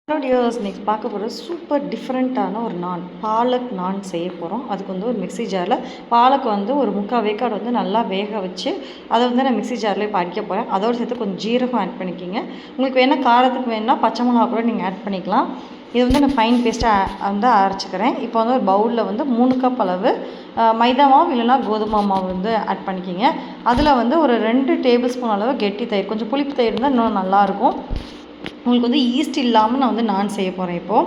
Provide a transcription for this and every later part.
Tears இன்னைக்கு பார்க்க போகிற சூப்பர் டிஃப்ரெண்ட்டான ஒரு நான் பாலக் நான் செய்ய போகிறோம். அதுக்கு வந்து ஒரு மிக்ஸி ஜாரில் பாலக் வந்து ஒரு 3/4 வேக்காடு வந்து நல்லா வேக வச்சு அதை வந்து நான் மிக்ஸி ஜாரில் இப்போ அடிக்க போகிறேன். அதோடு சேர்த்து கொஞ்சம் ஜீரகம் ஆட் பண்ணிக்கிங்க. உங்களுக்கு வேணால் காரத்துக்கு வேணுன்னா பச்சை மிளகா கூட நீங்கள் ஆட் பண்ணிக்கலாம். இது வந்து நான் ஃபைன் பேஸ்ட்டாக வந்து அரைச்சிக்கிறேன். இப்போ வந்து ஒரு பவுலில் வந்து 3 கப் அளவு மைதா மாவு இல்லைனா கோதுமை மாவு வந்து ஆட் பண்ணிக்கிங்க. அதில் வந்து ஒரு 2 டேபிள் ஸ்பூன் அளவு கெட்டி தயிர், கொஞ்சம் புளிப்பு தயிர் இருந்தால் இன்னும் நல்லாயிருக்கும். உங்களுக்கு வந்து ஈஸ்ட் இல்லாமல் நான் வந்து நான் செய்ய போகிறேன்.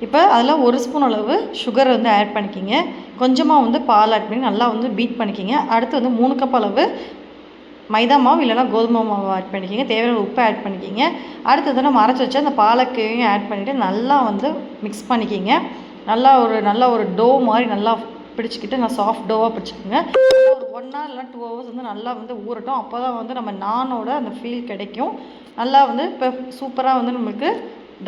இப்போ அதில் 1 ஸ்பூன் அளவு சுகர் வந்து ஆட் பண்ணிக்கிங்க. கொஞ்சமாக வந்து பால் ஆட் பண்ணி நல்லா வந்து பீட் பண்ணிக்கிங்க. அடுத்து வந்து 3 கப் அளவு மைதா மாவு இல்லைனா கோதுமை மாவு ஆட் பண்ணிக்கிங்க. தேவையான உப்பு ஆட் பண்ணிக்கிங்க. அடுத்தது நம்ம அரைச்சி வச்சு அந்த பாலக்கையும் ஆட் பண்ணிவிட்டு நல்லா வந்து மிக்ஸ் பண்ணிக்கிங்க. நல்ல ஒரு டோ மாதிரி நல்லா பிடிச்சிக்கிட்டு நான் சாஃப்ட் டோவாக பிடிச்சிக்கோங்க. ஒரு 1 hour இல்லைனா 2 hours வந்து நல்லா வந்து ஊறட்டும். அப்போ தான் வந்து நம்ம நானோட அந்த ஃபீல் கிடைக்கும். நல்லா வந்து இப்போ சூப்பராக வந்து நம்மளுக்கு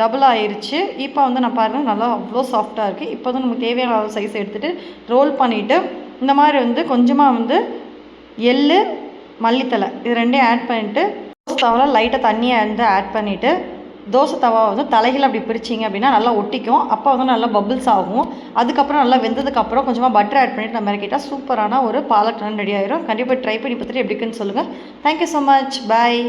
டபுள் ஆயிடுச்சு. இப்போ வந்து நான் பாருங்கள் நல்லா அவ்வளோ சாஃப்டாக இருக்குது. இப்போ வந்து நமக்கு தேவையான அளவு சைஸ் எடுத்துகிட்டு ரோல் பண்ணிவிட்டு இந்த மாதிரி வந்து கொஞ்சமாக வந்து எள்ளு மல்லித்தலை இது ரெண்டையும் ஆட் பண்ணிவிட்டு தோசை தவாவில் லைட்டாக தண்ணியை வந்து ஆட் பண்ணிவிட்டு தோசை தவா வந்து தலைகள் அப்படி பிரிச்சிங்க அப்படின்னா நல்லா ஒட்டிக்கும். அப்போ வந்து நல்லா பபிள்ஸ் ஆகும். அதுக்கப்புறம் நல்லா வெந்ததுக்கப்புறம் கொஞ்சமாக பட்டர் ஆட் பண்ணிவிட்டு நம்ம இறக்கிட்டால் சூப்பரான ஒரு பாலக் நான் ரெடி ஆயிரும். கண்டிப்பாக ட்ரை பண்ணி பார்த்துட்டு எப்படி இருக்குன்னு சொல்லுங்கள். Thank you so much. பாய்.